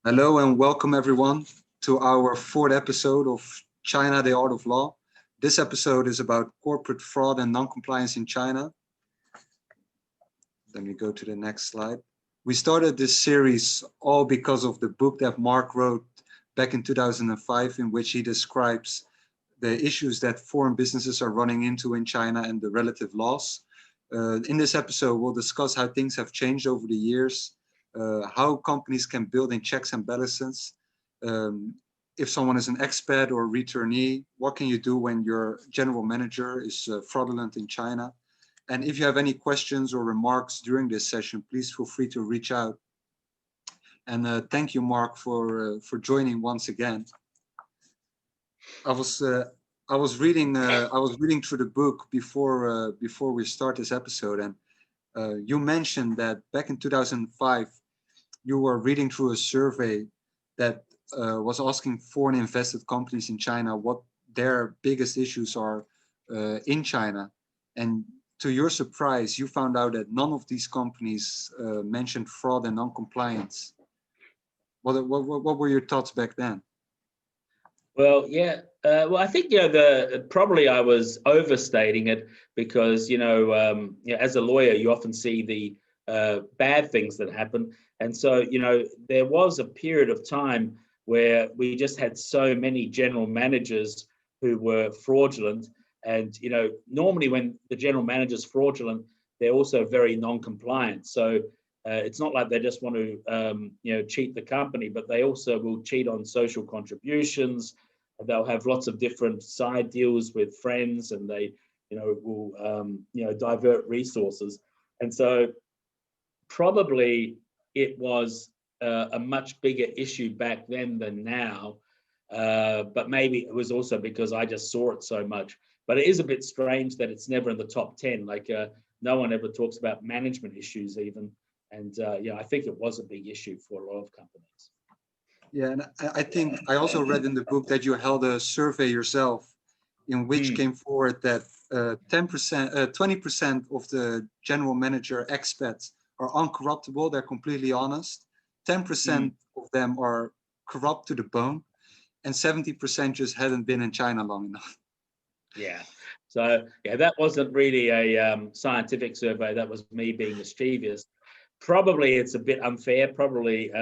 Hello and welcome everyone to our fourth episode of China, the Art of Law. This episode is about corporate fraud and non-compliance in China. Let me go to the next slide. We started this series all because of the book that Mark wrote back in 2005, in which he describes the issues that foreign businesses are running into in China and the relative laws. In this episode, we'll discuss how things have changed over the years, how companies can build in checks and balances. If someone is an expat or returnee, what can you do when your general manager is fraudulent in China? And if you have any questions or remarks during this session, please feel free to reach out. And thank you, Mark, for joining once again. I was reading through the book before we start this episode, and you mentioned that back in 2005 you were reading through a survey that was asking foreign invested companies in China what their biggest issues are in China, and to your surprise, you found out that none of these companies mentioned fraud and non-compliance. What were your thoughts back then? Well, yeah. Well, I think probably I was overstating it because as a lawyer you often see the bad things that happen, and so there was a period of time where we just had so many general managers who were fraudulent, and normally when the general manager's fraudulent, they're also very non-compliant. So it's not like they just want to cheat the company, but they also will cheat on social contributions. They'll have lots of different side deals with friends, and they will divert resources. And so probably it was a much bigger issue back then than now, but maybe it was also because I just saw it so much. But it is a bit strange that it's never in the top 10. Like no one ever talks about management issues even. And I think it was a big issue for a lot of companies. Yeah, and I think I also read in the book that you held a survey yourself in which came forward that 10%, 20% of the general manager expats are uncorruptible. They're completely honest. 10% of them are corrupt to the bone, and 70% just hadn't been in China long enough. Yeah. So that wasn't really a scientific survey. That was me being mischievous. Probably it's a bit unfair. Probably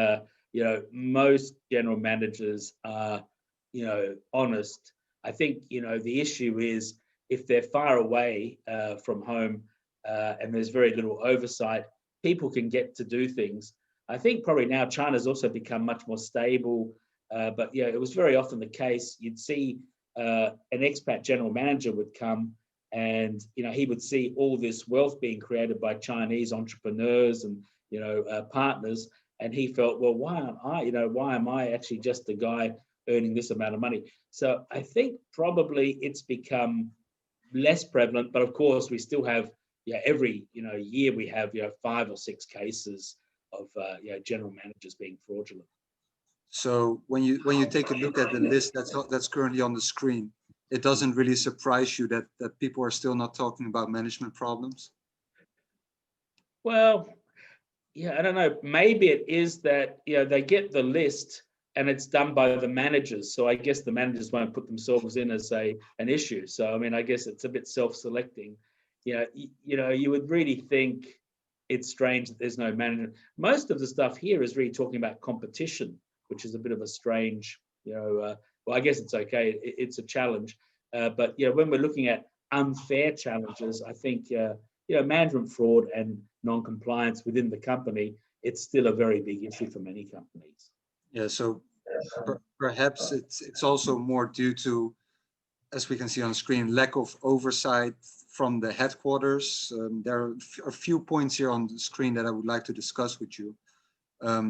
most general managers are honest. I think the issue is if they're far away from home and there's very little oversight, people can get to do things. I think probably now China's also become much more stable, but it was very often the case. You'd see an expat general manager would come, and he would see all this wealth being created by Chinese entrepreneurs and partners, and he felt, well, why am I actually just a guy earning this amount of money? So I think probably it's become less prevalent, but of course we still have every year we have 5 or 6 cases of general managers being fraudulent. So when you take a look at the list that's currently on the screen, it doesn't really surprise you that people are still not talking about management problems? Well, I don't know. Maybe it is that they get the list and it's done by the managers. So I guess the managers won't put themselves in as an issue. So I mean, I guess it's a bit self-selecting. You would really think it's strange that there's no management. Most of the stuff here is really talking about competition, which is a bit of a strange. Well, I guess it's okay. It's a challenge, but when we're looking at unfair challenges, I think management fraud and non-compliance within the company, it's still a very big issue for many companies. Yeah, so perhaps it's also more due to, as we can see on screen, lack of oversight from the headquarters. There are a few points here on the screen that I would like to discuss with you. How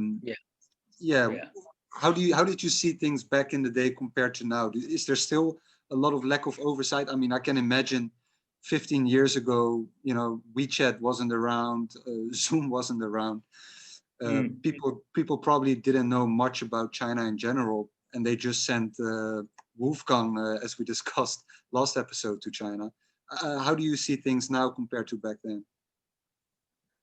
did you see things back in the day compared to now? Is there still a lot of lack of oversight? I mean, I can imagine 15 years ago, WeChat wasn't around, Zoom wasn't around. People probably didn't know much about China in general, and they just sent Wolfgang, as we discussed last episode, to China. How do you see things now compared to back then?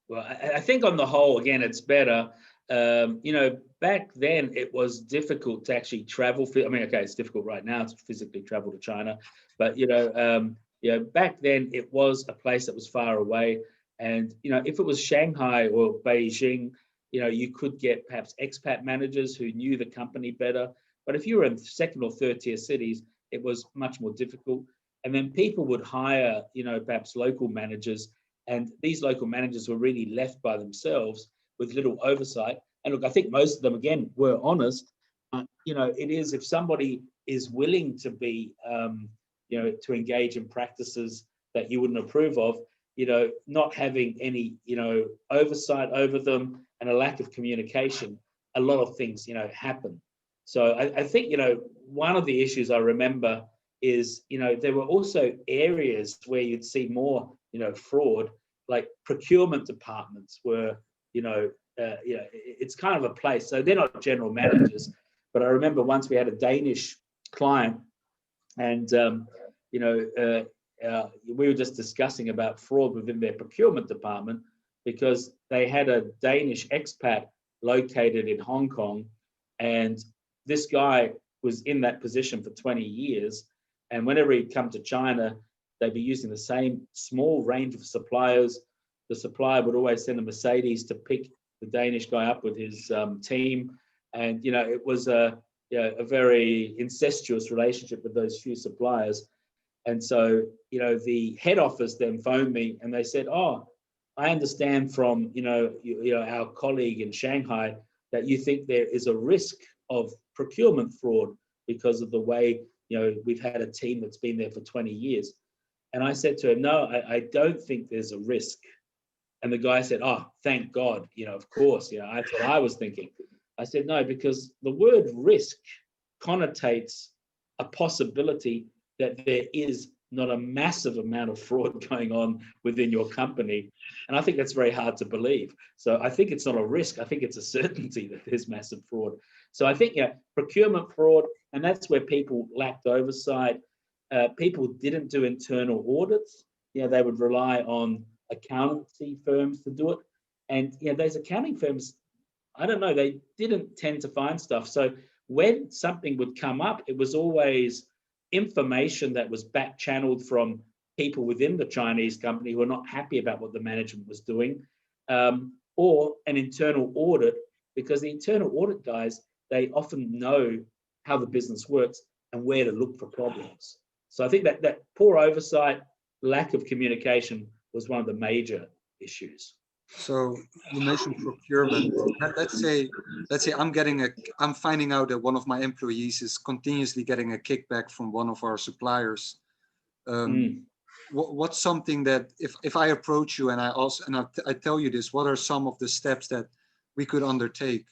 Well, I think on the whole, again, it's better. you know, back then it was difficult to actually travel. I mean, okay, it's difficult right now to physically travel to China, but you know, back then it was a place that was far away. And you know, if it was Shanghai or Beijing, you know, you could get perhaps expat managers who knew the company better. But if you were in second or third tier cities, it was much more difficult. And then people would hire, you know, perhaps local managers, and these local managers were really left by themselves with little oversight. And look, I think most of them, again, were honest. You know, it is, if somebody is willing to be, you know, to engage in practices that you wouldn't approve of, you know, not having any, you know, oversight over them and a lack of communication, a lot of things, you know, happen. So I think, you know, one of the issues I remember is, you know, there were also areas where you'd see more, you know, fraud, like procurement departments were, you know, it's kind of a place. So they're not general managers, but I remember once we had a Danish client, and you know, we were just discussing about fraud within their procurement department because they had a Danish expat located in Hong Kong, and this guy was in that position for 20 years. And whenever he'd come to China, they'd be using the same small range of suppliers. The supplier would always send a Mercedes to pick the Danish guy up with his team. And, you know, it was a very incestuous relationship with those few suppliers. And so, you know, the head office then phoned me and they said, oh, I understand from, you know, our colleague in Shanghai that you think there is a risk of procurement fraud because of the way, you know, we've had a team that's been there for 20 years. And I said to him, no, I don't think there's a risk. And the guy said, oh, thank God, you know, of course, you know, that's what I was thinking. I said, no, because the word risk connotates a possibility that there is not a massive amount of fraud going on within your company. And I think that's very hard to believe. So I think it's not a risk. I think it's a certainty that there's massive fraud. So I think, yeah, procurement fraud, and that's where people lacked oversight. People didn't do internal audits. You know, they would rely on accountancy firms to do it. And, you know, those accounting firms, I don't know, they didn't tend to find stuff. So when something would come up, it was always information that was back channeled from people within the Chinese company who were not happy about what the management was doing, or an internal audit, because the internal audit guys, they often know how the business works and where to look for problems. So I think that poor oversight, lack of communication was one of the major issues. So you mentioned procurement. Let's say I'm finding out that one of my employees is continuously getting a kickback from one of our suppliers. What's something that if I approach you and I tell you this, what are some of the steps that we could undertake?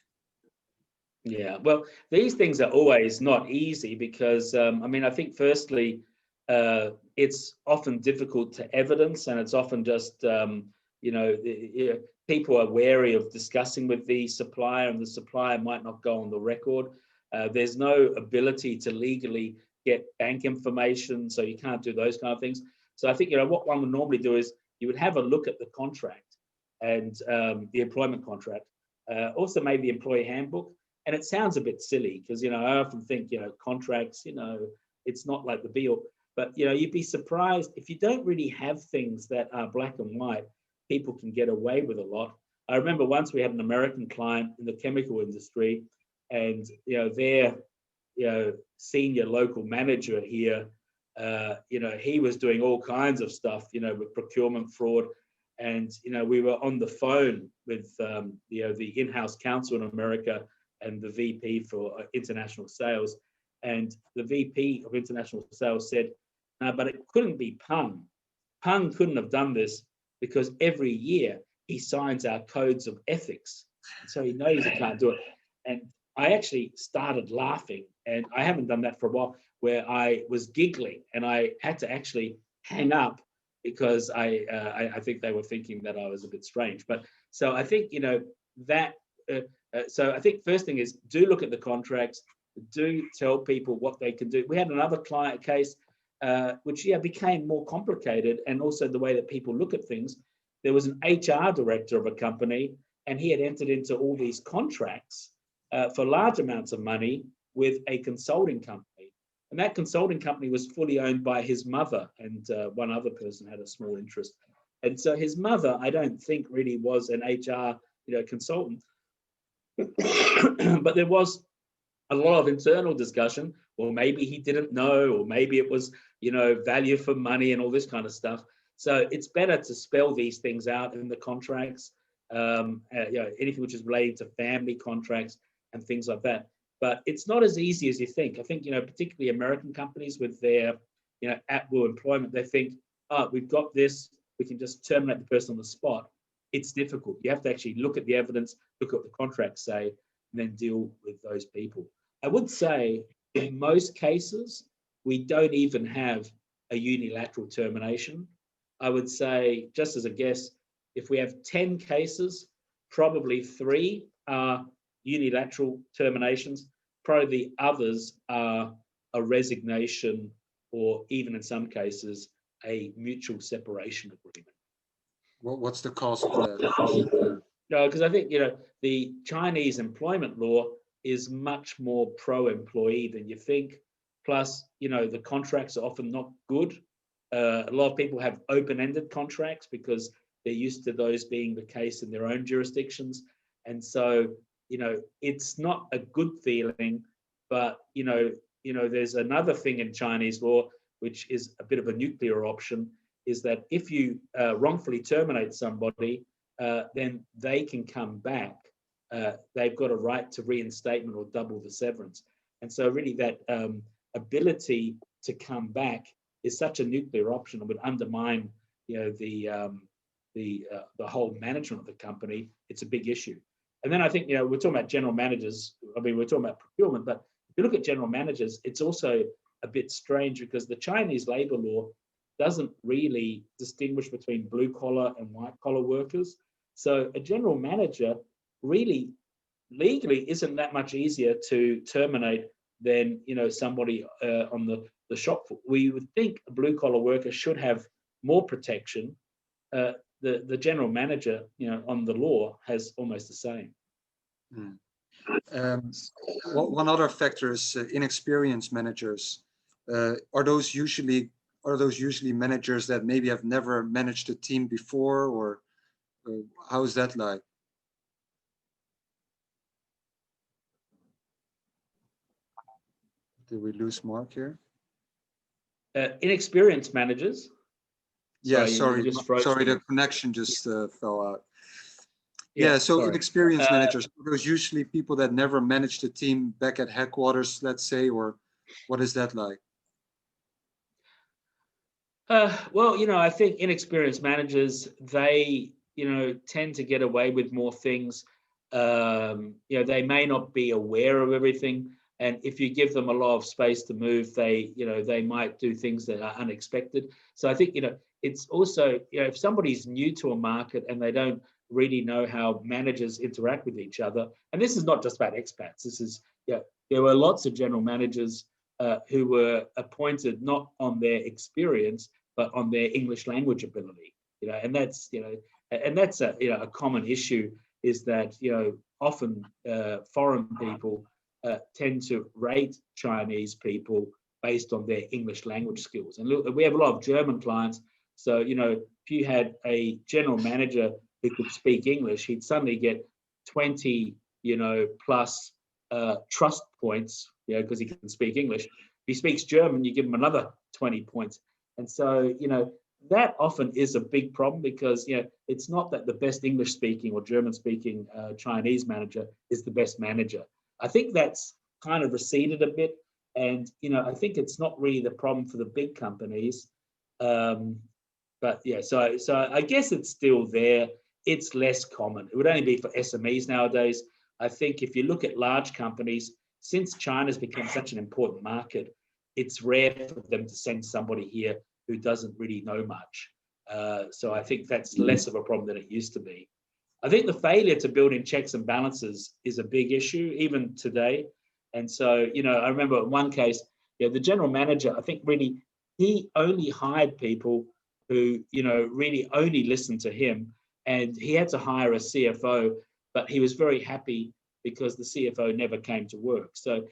Yeah, well, these things are always not easy because, I mean, I think firstly, it's often difficult to evidence, and it's often just, you know, people are wary of discussing with the supplier, and the supplier might not go on the record. There's no ability to legally get bank information, so you can't do those kind of things. So I think, you know, what one would normally do is you would have a look at the contract and the employment contract, also maybe the employee handbook. And it sounds a bit silly because, you know, I often think, you know, contracts, you know, it's not like the be all, but, you know, you'd be surprised if you don't really have things that are black and white, people can get away with a lot. I remember once we had an American client in the chemical industry, and, you know, their, you know, senior local manager here, you know, he was doing all kinds of stuff, you know, with procurement fraud. And, you know, we were on the phone with, you know, the in-house counsel in America and the VP for international sales. And the VP of international sales said, but it couldn't be Peng. Peng couldn't have done this because every year he signs our codes of ethics. And so he knows he can't do it. And I actually started laughing, and I haven't done that for a while, where I was giggling and I had to actually hang up because I think they were thinking that I was a bit strange. But so I think, you know, that, so I think first thing is do look at the contracts, do tell people what they can do. We had another client case, which, yeah, became more complicated, and also the way that people look at things. There was an HR director of a company and he had entered into all these contracts for large amounts of money with a consulting company. And that consulting company was fully owned by his mother, and one other person had a small interest. And so his mother, I don't think really was an HR, consultant, but there was a lot of internal discussion. Well, maybe he didn't know, or maybe it was, value for money and all this kind of stuff. So it's better to spell these things out in the contracts, anything which is related to family contracts and things like that. But it's not as easy as you think. I think, particularly American companies with their, at-will employment, they think, oh, we've got this, we can just terminate the person on the spot. It's difficult. You have to actually look at the evidence, look at what the contracts say, and then deal with those people. I would say in most cases, we don't even have a unilateral termination. I would say, just as a guess, if we have 10 cases, probably 3 are unilateral terminations. Probably the others are a resignation, or even in some cases, a mutual separation agreement. What's the cause of that? No, because I think, the Chinese employment law is much more pro-employee than you think. Plus, the contracts are often not good. A lot of people have open-ended contracts because they're used to those being the case in their own jurisdictions. And so, it's not a good feeling, but, there's another thing in Chinese law, which is a bit of a nuclear option, is that if you wrongfully terminate somebody, then they can come back. They've got a right to reinstatement or double the severance. And so really that ability to come back is such a nuclear option and would undermine, the whole management of the company. It's a big issue. And then I think, we're talking about general managers. I mean, we're talking about procurement, but if you look at general managers, it's also a bit strange because the Chinese labor law doesn't really distinguish between blue collar and white collar workers. So a general manager really legally isn't that much easier to terminate than, somebody on the shop floor. We would think a blue collar worker should have more protection. The general manager, on the law has almost the same. One other factor is inexperienced managers. Are those usually managers that maybe have never managed a team before, or how is that like? Did we lose Mark here? Inexperienced managers. Yeah, sorry, the connection just fell out. Yeah, so sorry. Inexperienced managers, are those usually people that never managed a team back at headquarters, let's say, or what is that like? Well, I think inexperienced managers, they, tend to get away with more things. They may not be aware of everything. And if you give them a lot of space to move, they might do things that are unexpected. So I think, it's also, if somebody's new to a market and they don't really know how managers interact with each other, and this is not just about expats, this is, there were lots of general managers who were appointed not on their experience, but on their English language ability, and that's, a common issue, is that, often foreign people tend to rate Chinese people based on their English language skills. And look, we have a lot of German clients. So, if you had a general manager who could speak English, he'd suddenly get 20, plus trust points, because he can speak English. If he speaks German, you give him another 20 points. And so, that often is a big problem, because, it's not that the best English speaking or German speaking Chinese manager is the best manager. I think that's kind of receded a bit. And, I think it's not really the problem for the big companies. But yeah, so I guess it's still there. It's less common. It would only be for SMEs nowadays. I think if you look at large companies, since China's become such an important market, it's rare for them to send somebody here who doesn't really know much. So I think that's less of a problem than it used to be. I think the failure to build in checks and balances is a big issue, even today. And so, I remember in one case, the general manager, I think really, he only hired people who, really only listened to him. And he had to hire a CFO but he was very happy because the CFO never came to work. So,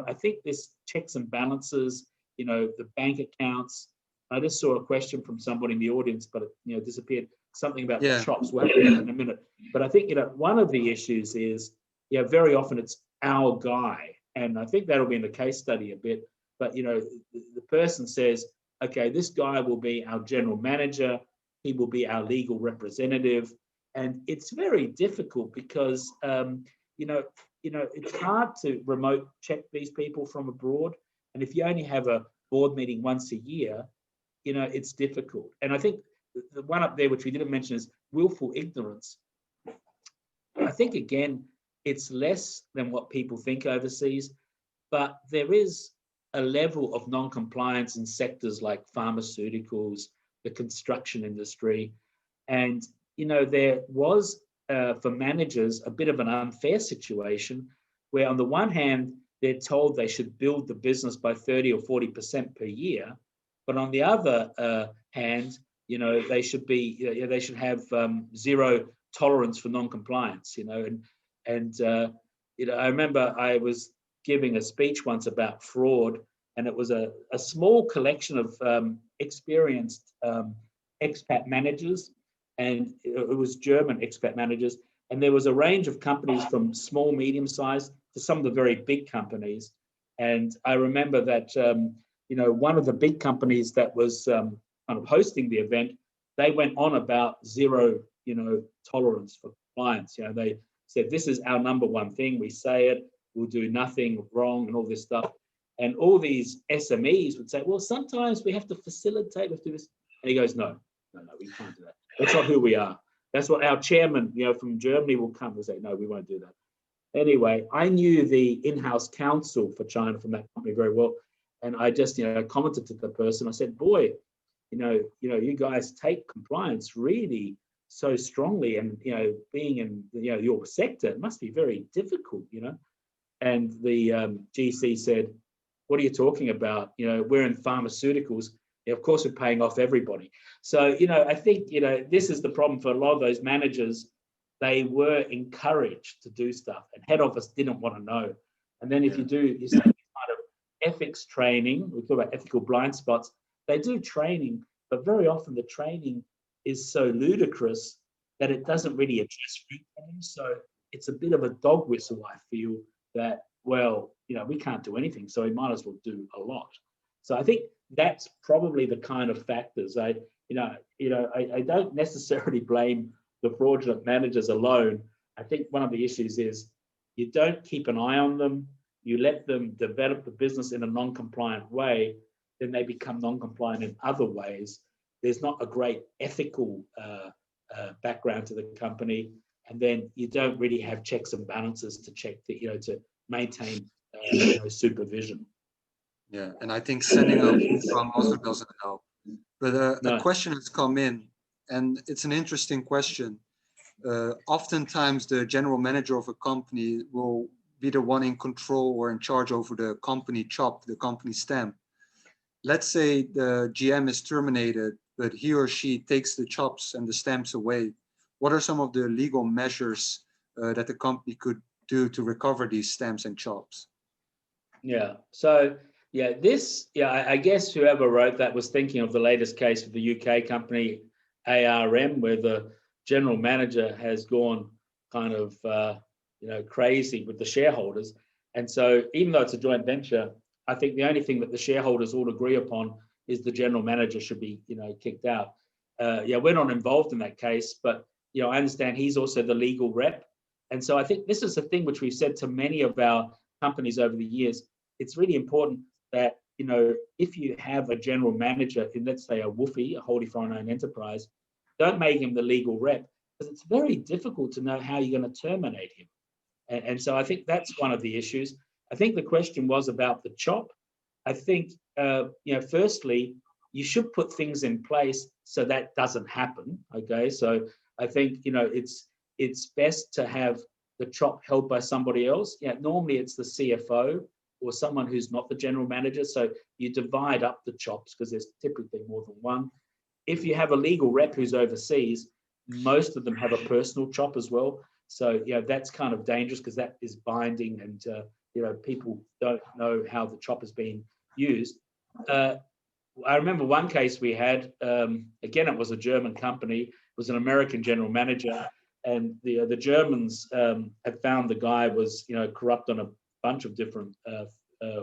I think this checks and balances, the bank accounts. I just saw a question from somebody in the audience, but it disappeared. Something about the chops. We'll have that in a minute. But I think, one of the issues is, very often it's our guy. And I think that'll be in the case study a bit. But, the person says, okay, this guy will be our general manager. He will be our legal representative. And it's very difficult because, it's hard to remote check these people from abroad. And if you only have a board meeting once a year, it's difficult. And I think the one up there, which we didn't mention, is willful ignorance. I think, again, it's less than what people think overseas, but there is a level of non-compliance in sectors like pharmaceuticals, the construction industry. And, there was, for managers, a bit of an unfair situation where on the one hand, they're told they should build the business by 30 or 40% per year. But on the other hand, they should be, they should have zero tolerance for non-compliance, and I remember I was giving a speech once about fraud, and it was a small collection of experienced expat managers, and it was German expat managers, and there was a range of companies from small, medium-sized to some of the very big companies. And I remember that one of the big companies that was kind of hosting the event, they went on about zero, tolerance for compliance. They said, this is our number one thing. We say it, we'll do nothing wrong and all this stuff. And all these SMEs would say, well, sometimes we have to facilitate, we have to do this. And he goes, no, we can't do that. That's not who we are. That's what our chairman, from Germany will come and say, no, we won't do that. Anyway, I knew the in-house counsel for China from that company very well. And I just, commented to the person. I said, boy, you guys take compliance really so strongly, and being in your sector, it must be very difficult, And the GC said, what are you talking about? We're in pharmaceuticals. Of course, we're paying off everybody. So, I think, this is the problem for a lot of those managers. They were encouraged to do stuff, and head office didn't want to know. And then if you see kind of ethics training, we talk about ethical blind spots, they do training, but very often the training is so ludicrous that it doesn't really address root problems. So it's a bit of a dog whistle, I feel, that, well, we can't do anything, so we might as well do a lot. So I think that's probably the kind of factors. I don't necessarily blame the fraudulent managers alone. I think one of the issues is you don't keep an eye on them. You let them develop the business in a non-compliant way, then they become non-compliant in other ways. There's not a great ethical background to the company, and then you don't really have checks and balances to check that, to maintain supervision. Yeah, and I think sending a from also doesn't help. But a question has come in, and it's an interesting question. Oftentimes, the general manager of a company will be the one in control or in charge over the company chop, the company stamp. Let's say the GM is terminated, but he or she takes the chops and the stamps away. What are some of the legal measures that the company could do to recover these stamps and chops? Yeah, so I guess whoever wrote that was thinking of the latest case of the UK company ARM, where the general manager has gone kind of crazy with the shareholders. And so even though it's a joint venture, I think the only thing that the shareholders all agree upon is the general manager should be kicked out. We're not involved in that case, but I understand he's also the legal rep. And so I think this is a thing which we've said to many of our companies over the years. It's really important that, if you have a general manager in, let's say, a WOFE, a wholly foreign owned enterprise, don't make him the legal rep, because it's very difficult to know how you're going to terminate him. And so I think that's one of the issues. I think the question was about the chop. I think, firstly, you should put things in place so that doesn't happen. Okay, so I think it's best to have the chop held by somebody else. Normally it's the CFO or someone who's not the general manager. So you divide up the chops because there's typically more than one. If you have a legal rep who's overseas, most of them have a personal chop as well. So, that's kind of dangerous because that is binding, and, people don't know how the chop is being used. I remember one case we had, again, it was a German company, it was an American general manager, and the Germans had found the guy was, corrupt on a bunch of different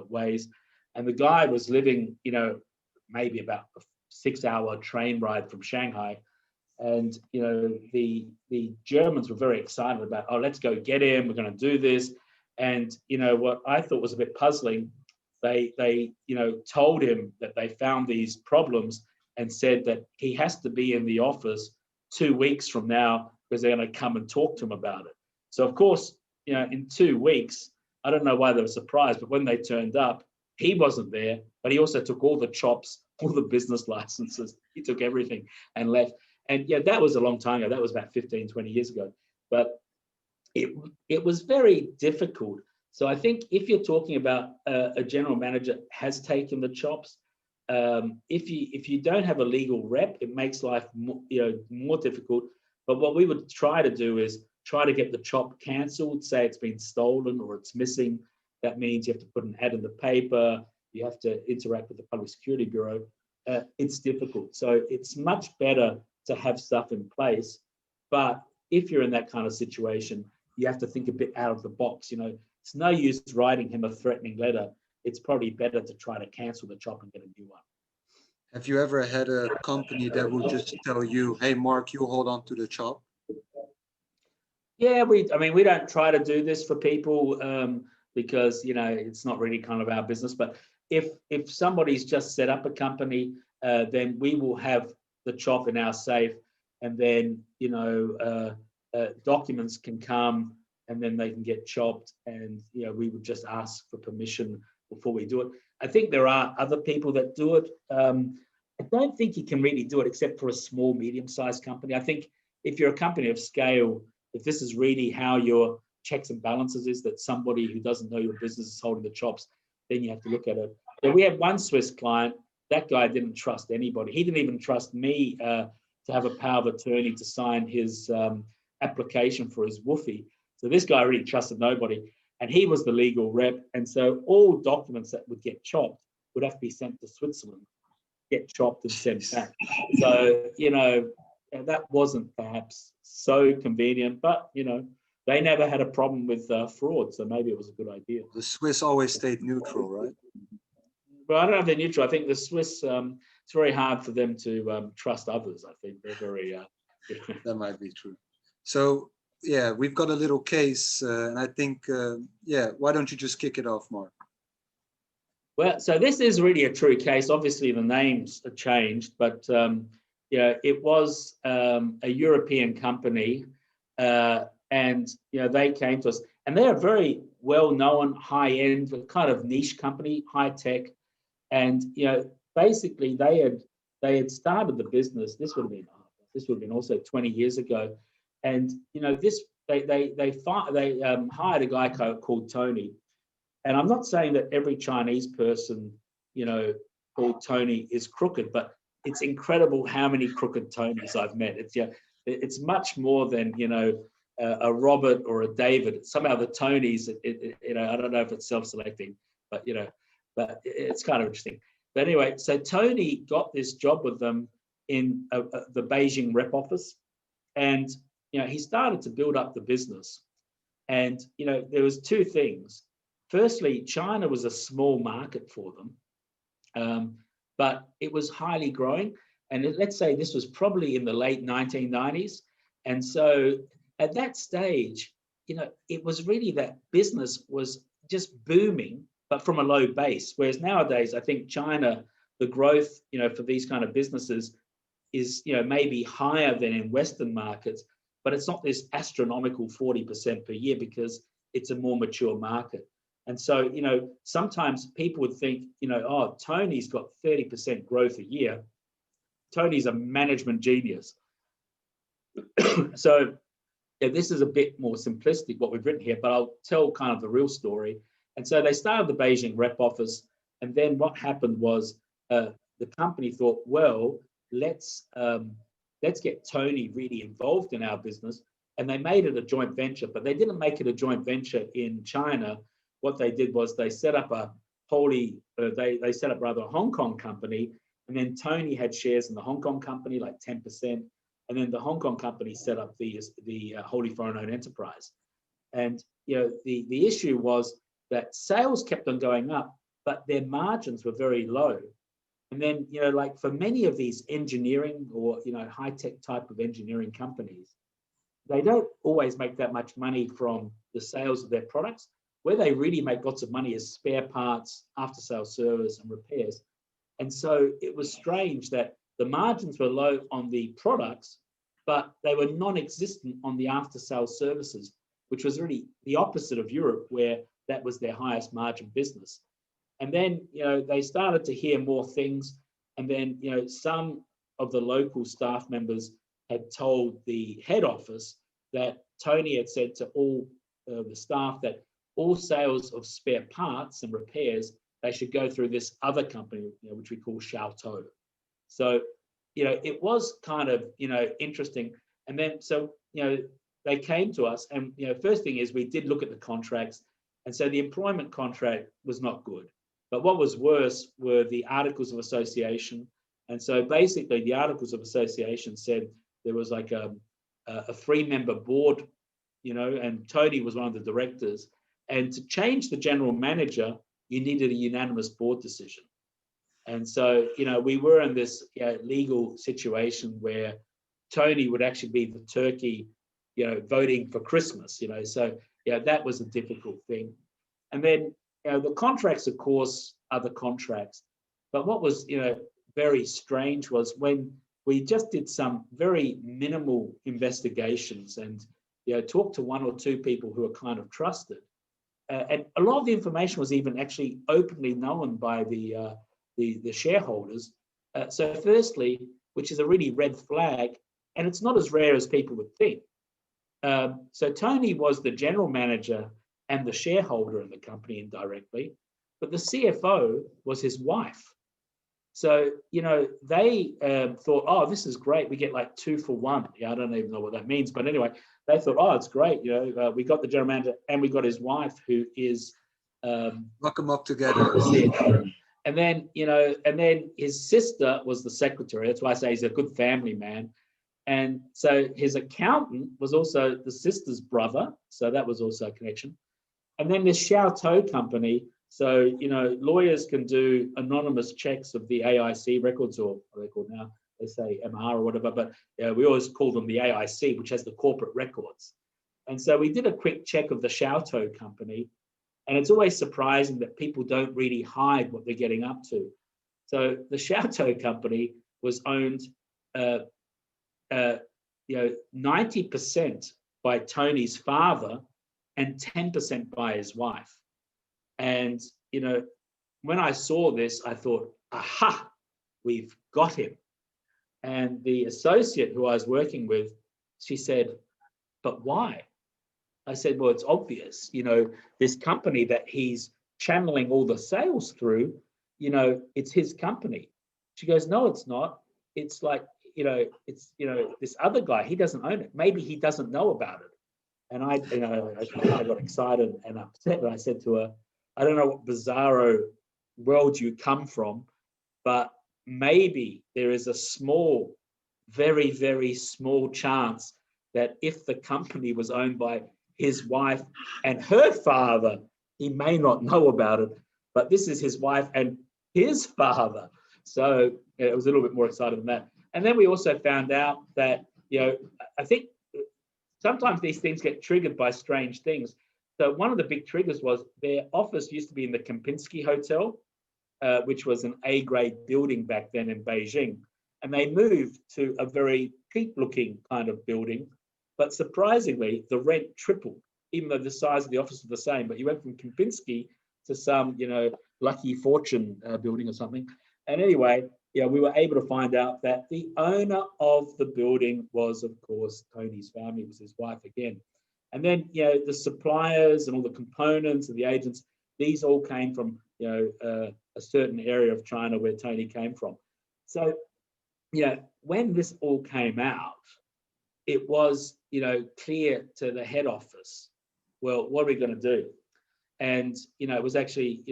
ways. And the guy was living, maybe about a 6-hour train ride from Shanghai. And, the Germans were very excited about, oh, let's go get him, we're going to do this. And, what I thought was a bit puzzling, they told him that they found these problems and said that he has to be in the office 2 weeks from now because they're going to come and talk to him about it. So, of course, in 2 weeks, I don't know why they were surprised, but when they turned up, he wasn't there, but he also took all the chops, all the business licenses. He took everything and left. And that was a long time ago. That was about 15, 20 years ago. But it was very difficult. So I think if you're talking about a general manager has taken the chops, if you don't have a legal rep, it makes life more difficult. But what we would try to do is try to get the chop cancelled, say it's been stolen or it's missing. That means you have to put an ad in the paper, you have to interact with the Public Security Bureau. It's difficult. So it's much better to have stuff in place. But if you're in that kind of situation, you have to think a bit out of the box. It's no use writing him a threatening letter. It's probably better to try to cancel the chop and get a new one. Have you ever had a company that will just tell you, hey, Mark, you hold on to the chop? Yeah, we don't try to do this for people because, it's not really kind of our business. But if somebody's just set up a company, then we will have the chop in our safe, and then, documents can come and then they can get chopped, and, we would just ask for permission before we do it. I think there are other people that do it. I don't think you can really do it except for a small, medium-sized company. I think if you're a company of scale, if this is really how your checks and balances is, that somebody who doesn't know your business is holding the chops, then you have to look at it. But we had one Swiss client, that guy didn't trust anybody. He didn't even trust me to have a power of attorney to sign his application for his woofie. So this guy really trusted nobody, and he was the legal rep. And so all documents that would get chopped would have to be sent to Switzerland, get chopped and sent back. So, that wasn't perhaps so convenient, but, they never had a problem with fraud. So maybe it was a good idea. The Swiss always stayed neutral, right? Well, I don't know if they're neutral. I think the Swiss, it's very hard for them to trust others. I think they're very... That might be true. So, yeah, we've got a little case, and I think, why don't you just kick it off, Mark? Well, so this is really a true case. Obviously, the names have changed, but it was a European company, and they came to us, and they're a very well-known, high-end, kind of niche company, high-tech, and basically they had started the business. This would have been also 20 years ago, and they hired a guy called Tony. And I'm not saying that every Chinese person, called Tony is crooked, but it's incredible how many crooked Tonys I've met. It's much more than, a Robert or a David. Somehow the Tonys, I don't know if it's self-selecting, but, but it's kind of interesting. But anyway, so Tony got this job with them in the Beijing rep office. And, he started to build up the business. And, there was two things. Firstly, China was a small market for them, but it was highly growing. And let's say this was probably in the late 1990s. And so at that stage, it was really that business was just booming, but from a low base. Whereas nowadays, I think China, the growth, for these kind of businesses is, maybe higher than in Western markets, but it's not this astronomical 40% per year because it's a more mature market. And so, sometimes people would think, oh, Tony's got 30% growth a year. Tony's a management genius. So this is a bit more simplistic what we've written here, but I'll tell kind of the real story. And so they started the Beijing rep office. And then what happened was the company thought, well, let's get Tony really involved in our business. and they made it a joint venture, but they didn't make it a joint venture in China. What they did was they set up a they set up rather a Hong Kong company, and then Tony had shares in the Hong Kong company, like 10%, and then the Hong Kong company set up the wholly foreign-owned enterprise. And the issue was that sales kept on going up, but their margins were very low. And then like for many of these engineering or high-tech type of engineering companies, they don't always make that much money from the sales of their products. Where they really make lots of money is spare parts, after-sales service, and repairs. And so it was strange that the margins were low on the products, but they were non-existent on the after-sales services, which was really the opposite of Europe, where that was their highest margin business. And then they started to hear more things, and then some of the local staff members had told the head office that Tony had said to all the staff that all sales of spare parts and repairs, they should go through this other company, which we call Xiaotou. So, it was kind of, interesting. And then, so, they came to us, and, first thing is we did look at the contracts. And so the employment contract was not good. But what was worse were the articles of association. And so basically the articles of association said there was like a 3-member board, and Tony was one of the directors. And to change the general manager, you needed a unanimous board decision. And so, we were in this legal situation where Tony would actually be the turkey, voting for Christmas, So, that was a difficult thing. And then, the contracts, of course, are the contracts. But what was, very strange was when we just did some very minimal investigations and, talked to 1 or 2 people who are kind of trusted. And a lot of the information was even actually openly known by the shareholders. So firstly, which is a really red flag, and it's not as rare as people would think. So Tony was the general manager and the shareholder in the company indirectly, but the CFO was his wife. So, they thought, oh, this is great. We get like 2 for 1. I don't even know what that means. But anyway, they thought, oh, it's great. We got the general manager and we got his wife, who is... Lock them up together. And then, his sister was the secretary. That's why I say he's a good family man. And so his accountant was also the sister's brother. So that was also a connection. And then this Xiaotou company... So, lawyers can do anonymous checks of the AIC records, or what are they called now? They say MR or whatever, but we always call them the AIC, which has the corporate records. And so we did a quick check of the Xiaotou company, and it's always surprising that people don't really hide what they're getting up to. So the Xiaotou company was owned, 90% by Tony's father and 10% by his wife. And, when I saw this, I thought, aha, we've got him. And the associate who I was working with, she said, but why? I said, well, it's obvious, this company that he's channeling all the sales through, it's his company. She goes, no, it's not. It's like, it's, this other guy, he doesn't own it. Maybe he doesn't know about it. And I got excited and upset. And I said to her, I don't know what bizarro world you come from, but maybe there is a small, very, very small chance that if the company was owned by his wife and her father, he may not know about it, but this is his wife and his father. So it was a little bit more exciting than that. And then we also found out that, I think sometimes these things get triggered by strange things. So one of the big triggers was their office used to be in the Kempinski Hotel, which was an A-grade building back then in Beijing. And they moved to a very cheap-looking kind of building. But surprisingly, the rent tripled, even though the size of the office was the same. But you went from Kempinski to some, Lucky Fortune building or something. And anyway, we were able to find out that the owner of the building was, of course, Tony's family, was his wife again. And then, the suppliers and all the components and the agents, these all came from, a certain area of China where Tony came from. So, when this all came out, it was, clear to the head office, well, what are we going to do? And, it was actually,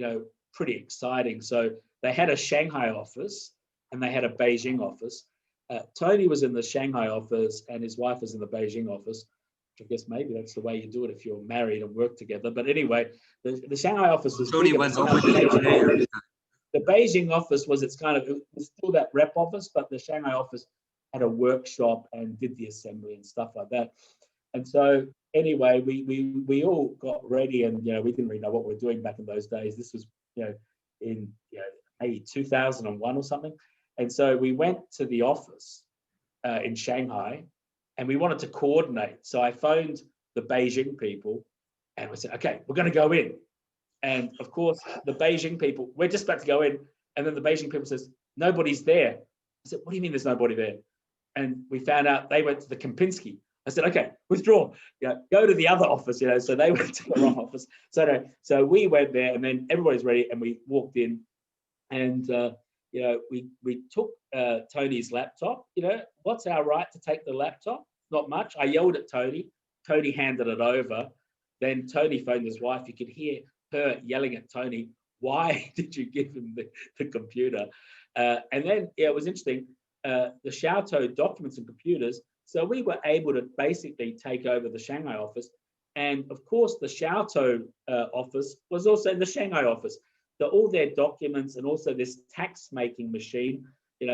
pretty exciting. So they had a Shanghai office and they had a Beijing office. Tony was in the Shanghai office and his wife was in the Beijing office. I guess maybe that's the way you do it if you're married and work together. But anyway, the Shanghai office was Tony bigger. went over the The Beijing office was it was still that rep office, but the Shanghai office had a workshop and did the assembly and stuff like that. And so anyway, we all got ready, and we didn't really know what we were doing back in those days. This was in maybe 2001 or something. And so we went to the office in Shanghai, and we wanted to coordinate. So I phoned the Beijing people, and we said, okay, we're going to go in. And of course, the Beijing people, we're just about to go in. And then the Beijing people says, nobody's there. I said, what do you mean there's nobody there? And we found out they went to the Kempinski. I said, okay, withdraw, go to the other office, so they went to the wrong office. So we went there, and then everybody's ready, and we walked in, and, we took Tony's laptop. What's our right to take the laptop? Not much. I yelled at Tony. Tony handed it over. Then Tony phoned his wife. You could hear her yelling at Tony, why did you give him the computer? And then, it was interesting, the Xiaotou documents and computers. So we were able to basically take over the Shanghai office. And of course, the Xiaotou office was also in the Shanghai office. So all their documents and also this tax making machine,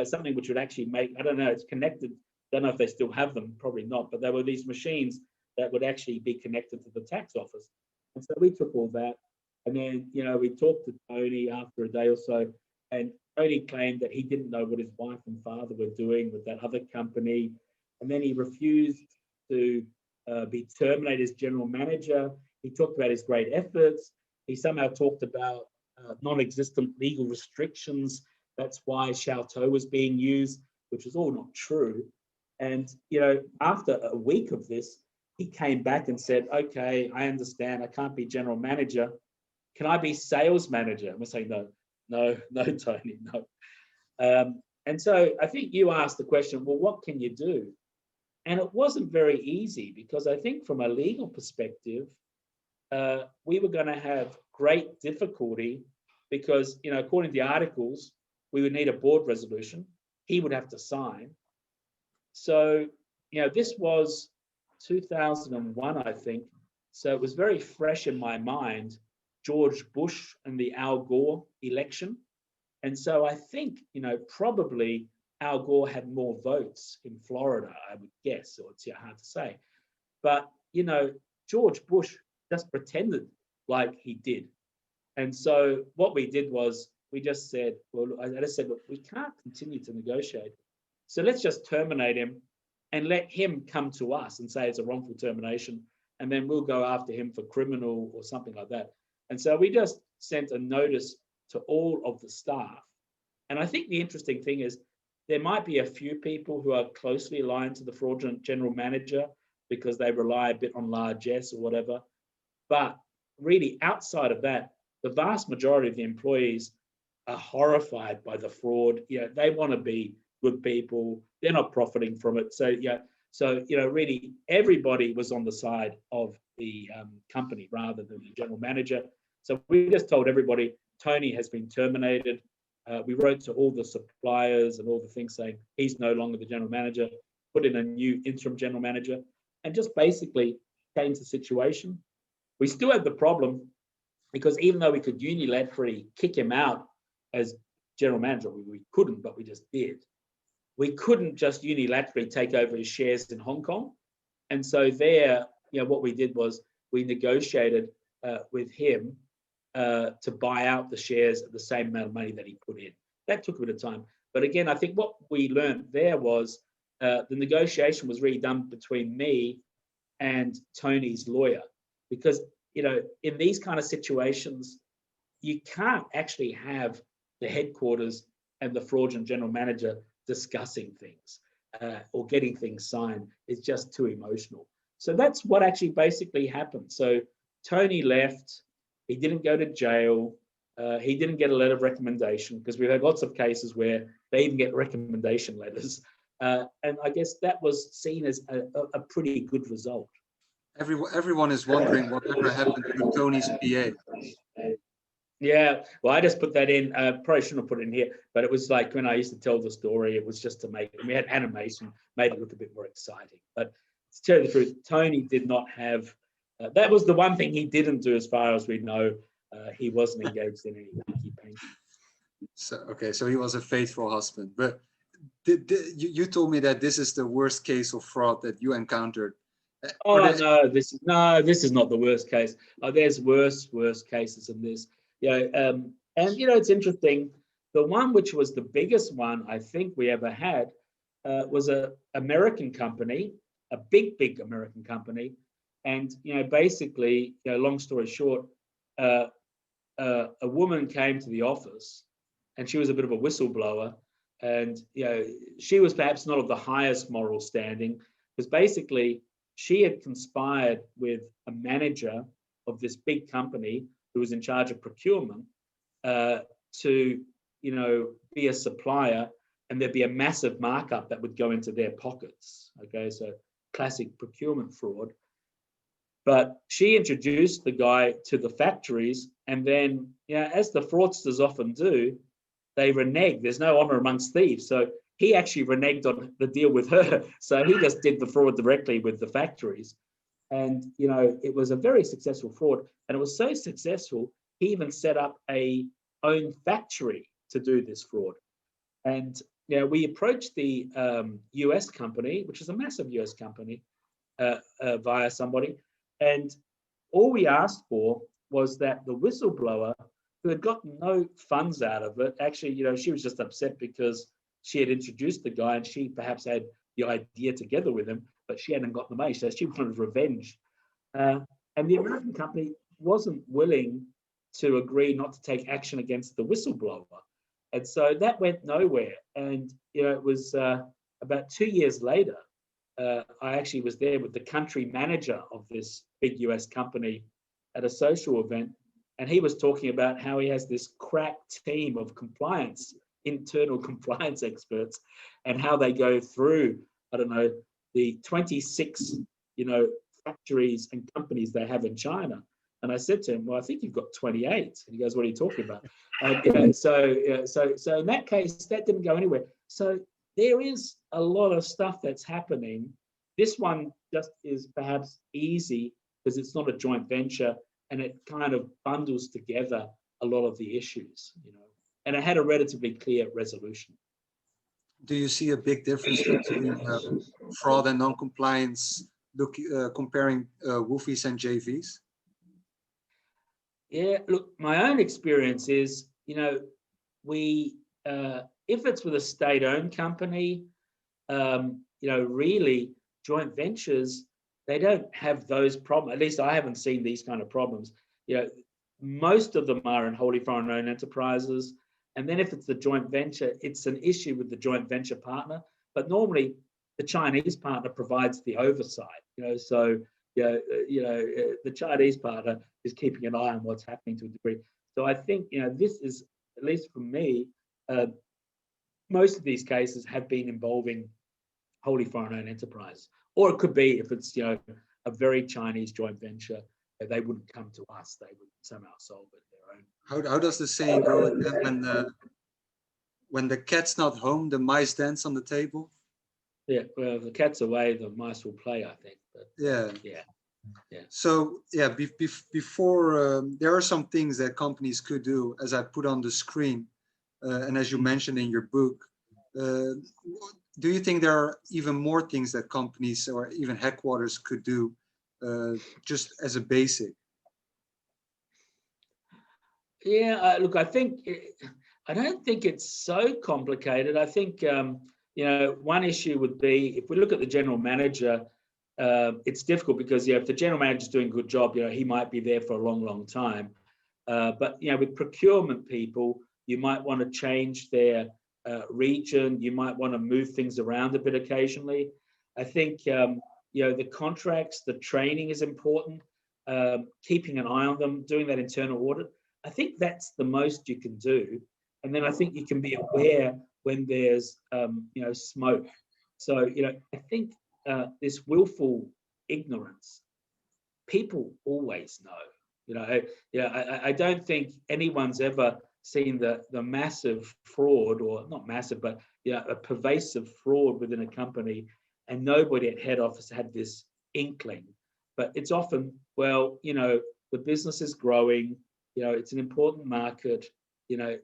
something which would actually make, I don't know, it's connected. Don't know if they still have them, probably not, but there were these machines that would actually be connected to the tax office. And so we took all that. And then, we talked to Tony after a day or so, and Tony claimed that he didn't know what his wife and father were doing with that other company. And then he refused to be terminated as general manager. He talked about his great efforts. He somehow talked about non-existent legal restrictions. That's why Xiaotou was being used, which was all not true. And, after a week of this, he came back and said, okay, I understand. I can't be general manager. Can I be sales manager? And we're saying, no, Tony, no. And so I think you asked the question, well, what can you do? And it wasn't very easy, because I think from a legal perspective, we were going to have great difficulty because, according to the articles, we would need a board resolution. He would have to sign. So, this was 2001, I think. So it was very fresh in my mind, George Bush and the Al Gore election. And so I think, probably Al Gore had more votes in Florida, I would guess, or it's hard to say. But, George Bush just pretended like he did. And so what we did was we just said, well, I just said, look, we can't continue to negotiate. So let's just terminate him and let him come to us and say it's a wrongful termination. And then we'll go after him for criminal or something like that. And so we just sent a notice to all of the staff. And I think the interesting thing is there might be a few people who are closely aligned to the fraudulent general manager because they rely a bit on largesse or whatever. But really, outside of that, the vast majority of the employees are horrified by the fraud. They want to be good people. They're not profiting from it. So, really, everybody was on the side of the company rather than the general manager. So we just told everybody, Tony has been terminated. We wrote to all the suppliers and all the things saying he's no longer the general manager, put in a new interim general manager, and just basically changed the situation. We still had the problem because even though we could unilaterally kick him out as general manager, we couldn't, but we just did. We couldn't just unilaterally take over his shares in Hong Kong. And so there, what we did was we negotiated with him to buy out the shares at the same amount of money that he put in. That took a bit of time. But again, I think what we learned there was the negotiation was really done between me and Tony's lawyer. Because, in these kind of situations, you can't actually have the headquarters and the fraudulent general manager discussing things or getting things signed. It's just too emotional. So that's what actually basically happened. So Tony left. He didn't go to jail. He didn't get a letter of recommendation, because we've had lots of cases where they even get recommendation letters. And I guess that was seen as a pretty good result. Everyone is wondering whatever happened to Tony's PA. Yeah, well, I just put that in. Probably shouldn't have put it in here, but it was like when I used to tell the story, it was just to make, we had animation, made it look a bit more exciting. But to tell you the truth, Tony did not have, that was the one thing he didn't do as far as we know. He wasn't engaged in any monkey painting. So, okay, so he was a faithful husband. But you told me that this is the worst case of fraud that you encountered. Oh, no, this is not the worst case. There's worse cases than this. And it's interesting. The one which was the biggest one I think we ever had was a American company, a big American company, and basically, long story short, a woman came to the office, and she was a bit of a whistleblower, and she was perhaps not of the highest moral standing, because basically she had conspired with a manager of this big company who was in charge of procurement to, be a supplier, and there'd be a massive markup that would go into their pockets. Okay, so classic procurement fraud. But she introduced the guy to the factories, and then, as the fraudsters often do, they renege. There's no honor amongst thieves. So he actually reneged on the deal with her. So he just did the fraud directly with the factories. And, it was a very successful fraud. And it was so successful, he even set up a own factory to do this fraud. And, we approached the US company, which is a massive US company, via somebody. And all we asked for was that the whistleblower, who had gotten no funds out of it, actually, she was just upset because she had introduced the guy and she perhaps had the idea together with him, but she hadn't got the money, so she wanted revenge. And the American company wasn't willing to agree not to take action against the whistleblower. And so that went nowhere. And, it was about 2 years later, I actually was there with the country manager of this big US company at a social event. And he was talking about how he has this crack team of internal compliance experts, and how they go through, the 26, factories and companies they have in China. And I said to him, well, I think you've got 28. And he goes, what are you talking about? So in that case, that didn't go anywhere. So there is a lot of stuff that's happening. This one just is perhaps easy because it's not a joint venture, and it kind of bundles together a lot of the issues, and it had a relatively clear resolution. Do you see a big difference between fraud and non-compliance, comparing WOFIs and JVs? Yeah, look, my own experience is, we, if it's with a state-owned company, really joint ventures, they don't have those problems. At least I haven't seen these kind of problems. Most of them are in wholly foreign-owned enterprises. And then if it's the joint venture, it's an issue with the joint venture partner. But normally the Chinese partner provides the oversight, so, the Chinese partner is keeping an eye on what's happening to a degree. So I think, this is, at least for me, most of these cases have been involving wholly foreign-owned enterprise. Or it could be, if it's, a very Chinese joint venture, they wouldn't come to us. They would somehow solve it their own. How does the saying go again? When the cat's not home, the mice dance on the table? Yeah, well, if the cat's away, the mice will play, I think. But, yeah. Yeah. So, before, there are some things that companies could do, as I put on the screen, and as you mentioned in your book. Do you think there are even more things that companies or even headquarters could do, just as a basic? Yeah, look, I don't think it's so complicated. I think, one issue would be, if we look at the general manager, it's difficult because, if the general manager is doing a good job, he might be there for a long time. But, with procurement people, you might want to change their region. You might want to move things around a bit occasionally. I think, the contracts, the training is important, keeping an eye on them, doing that internal audit. I think that's the most you can do. And then I think you can be aware when there's, smoke. So, I think this willful ignorance, people always know. I don't think anyone's ever seen the massive fraud, or not massive, but a pervasive fraud within a company, and nobody at head office had this inkling. But it's often, well, the business is growing, it's an important market,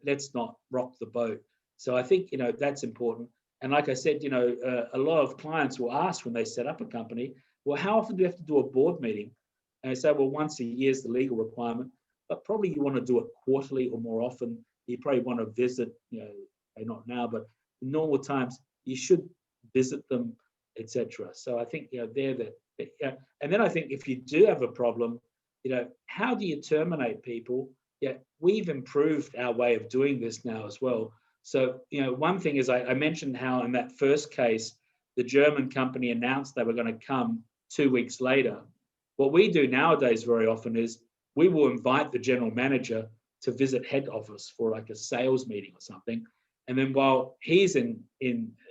let's not rock the boat. So I think that's important. And like I said, a lot of clients will ask when they set up a company, well, how often do you have to do a board meeting? And I say, well, once a year is the legal requirement, but probably you want to do it quarterly or more often. You probably want to visit, not now, but in normal times, you should visit them, etc. So I think, they're the, and then I think if you do have a problem, how do you terminate people? Yeah, we've improved our way of doing this now as well. So, one thing is I mentioned how in that first case, the German company announced they were going to come 2 weeks later. What we do nowadays very often is we will invite the general manager to visit head office for like a sales meeting or something. And then while he's in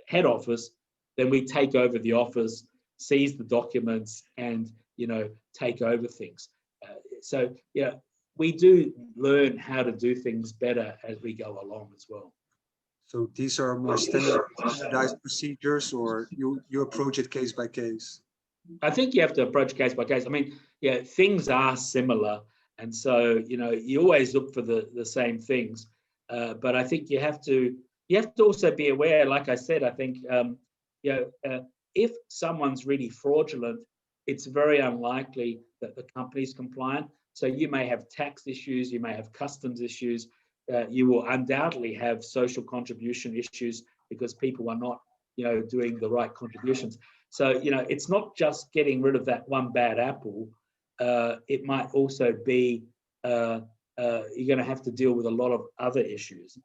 head office, then we take over the office, seize the documents, and, take over things. So, we do learn how to do things better as we go along as well. So these are more standardized procedures, or you approach it case by case? I think you have to approach case by case. I mean, things are similar. And so, you always look for the same things. But I think you have to also be aware, like I said, I think, if someone's really fraudulent, it's very unlikely that the company's compliant. So you may have tax issues, you may have customs issues, you will undoubtedly have social contribution issues because people are not, doing the right contributions. So, it's not just getting rid of that one bad apple. It might also be you're going to have to deal with a lot of other issues.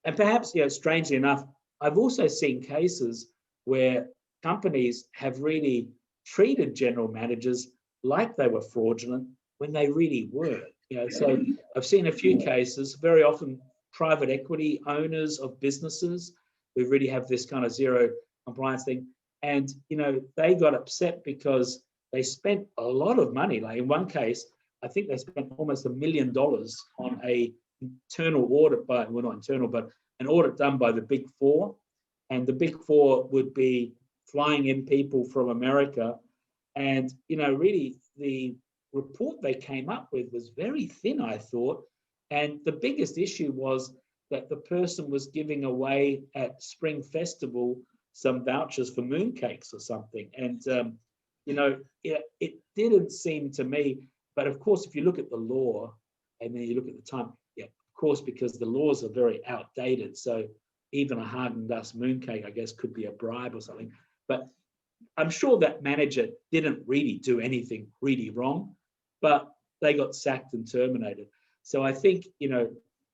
And perhaps, strangely enough, I've also seen cases where companies have really treated general managers like they were fraudulent when they really weren't. So I've seen a few cases, very often private equity owners of businesses who really have this kind of zero compliance thing. And, they got upset because they spent a lot of money. Like in one case, I think they spent almost $1 million on a internal audit but an audit done by the Big Four. And the Big Four would be flying in people from America. And, really the report they came up with was very thin, I thought. And the biggest issue was that the person was giving away at Spring Festival some vouchers for mooncakes or something. And, it didn't seem to me, but of course, if you look at the law and then you look at the time, of course, because the laws are very outdated. So even a Haagen-Dazs mooncake, I guess, could be a bribe or something. But I'm sure that manager didn't really do anything really wrong, but they got sacked and terminated. So I think,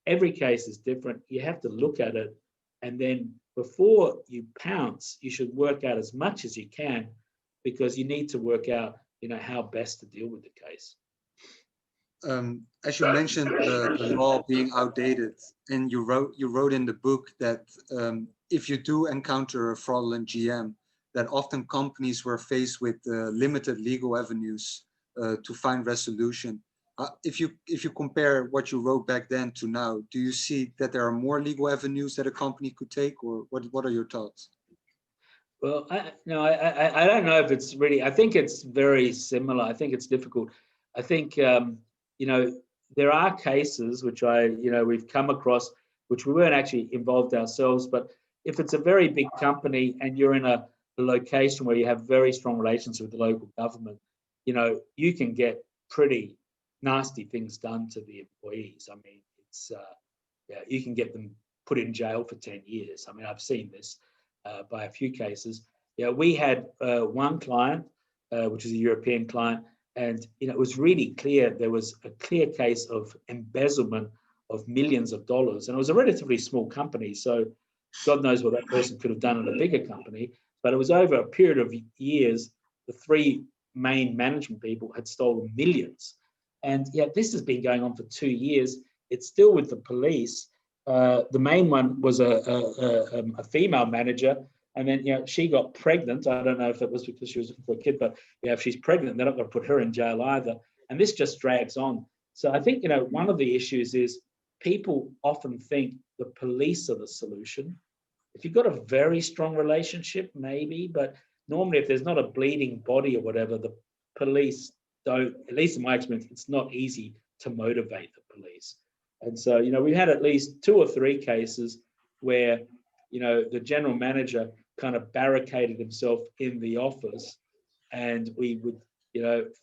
every case is different. You have to look at it, and then before you pounce, you should work out as much as you can, because you need to work out, how best to deal with the case. As you mentioned, the law being outdated, and you wrote in the book that if you do encounter a fraudulent GM, that often companies were faced with limited legal avenues to find resolution. If you compare what you wrote back then to now, do you see that there are more legal avenues that a company could take, or what are your thoughts? Well, I don't know if it's really. I think it's very similar. I think it's difficult. I think there are cases which we've come across, which we weren't actually involved ourselves. But if it's a very big company and you're in a location where you have very strong relations with the local government, you can get pretty nasty things done to the employees. I mean, it's you can get them put in jail for 10 years. I mean, I've seen this by a few cases. We had one client, which is a European client, and it was really clear there was a clear case of embezzlement of millions of dollars, and it was a relatively small company. So God knows what that person could have done in a bigger company. But it was over a period of years. The three main management people had stolen millions. And this has been going on for 2 years. It's still with the police. The main one was a female manager, And then, she got pregnant. I don't know if it was because she was looking for a kid, but if she's pregnant, they're not going to put her in jail either. And this just drags on. So I think, one of the issues is people often think the police are the solution. If you've got a very strong relationship, maybe, but normally if there's not a bleeding body or whatever, the police don't, at least in my experience, it's not easy to motivate the police. And so, we've had at least 2 or 3 cases where, the general manager kind of barricaded himself in the office, and we would,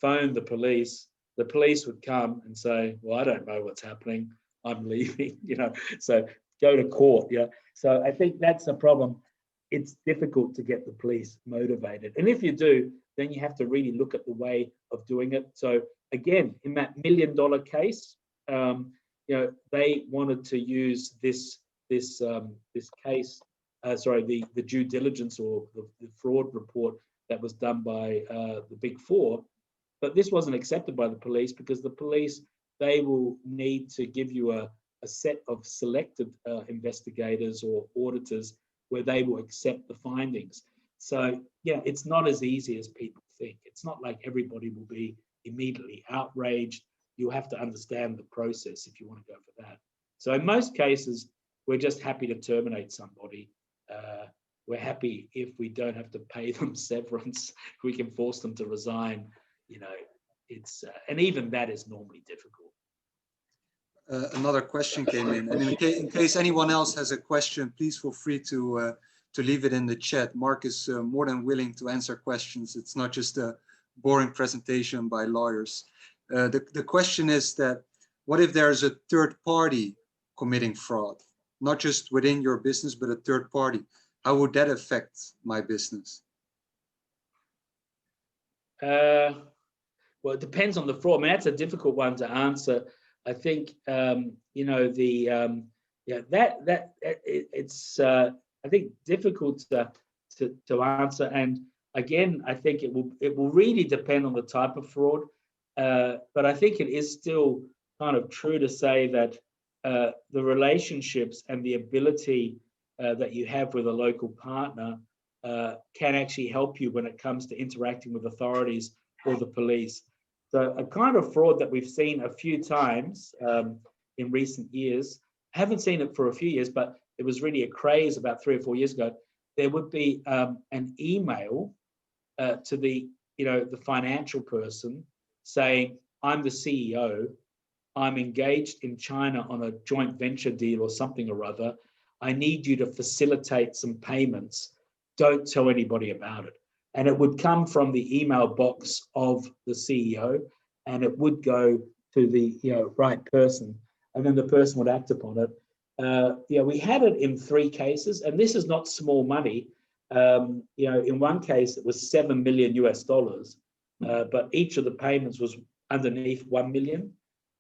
phone the police. The police would come and say, well, I don't know what's happening. I'm leaving, so go to court. So I think that's a problem. It's difficult to get the police motivated. And if you do, then you have to really look at the way of doing it. So again, in that $1 million case, they wanted to use this case, the due diligence or the fraud report that was done by the Big Four, but this wasn't accepted by the police because the police, they will need to give you a set of selected investigators or auditors where they will accept the findings. So it's not as easy as people think. It's not like everybody will be immediately outraged. You'll have to understand the process if you want to go for that. So in most cases, we're just happy to terminate somebody. We're happy if we don't have to pay them severance. We can force them to resign. It's and even that is normally difficult. Another question came in, and in case anyone else has a question, please feel free to leave it in the chat. Mark is more than willing to answer questions. It's not just a boring presentation by lawyers. The question is that, what if there's a third party committing fraud, not just within your business, but a third party? How would that affect my business? Well, it depends on the fraud. I mean, that's a difficult one to answer. I think it's I think difficult to answer. And again, I think it will really depend on the type of fraud. But I think it is still kind of true to say that the relationships and the ability that you have with a local partner can actually help you when it comes to interacting with authorities or the police. So a kind of fraud that we've seen a few times in recent years, I haven't seen it for a few years, but it was really a craze about 3 or 4 years ago. There would be an email to the financial person saying, I'm the CEO, I'm engaged in China on a joint venture deal or something or other. I need you to facilitate some payments. Don't tell anybody about it. And it would come from the email box of the CEO, and it would go to the right person, and then the person would act upon it. We had it in 3 cases, and this is not small money. In one case, it was $7 million US, but each of the payments was underneath 1 million.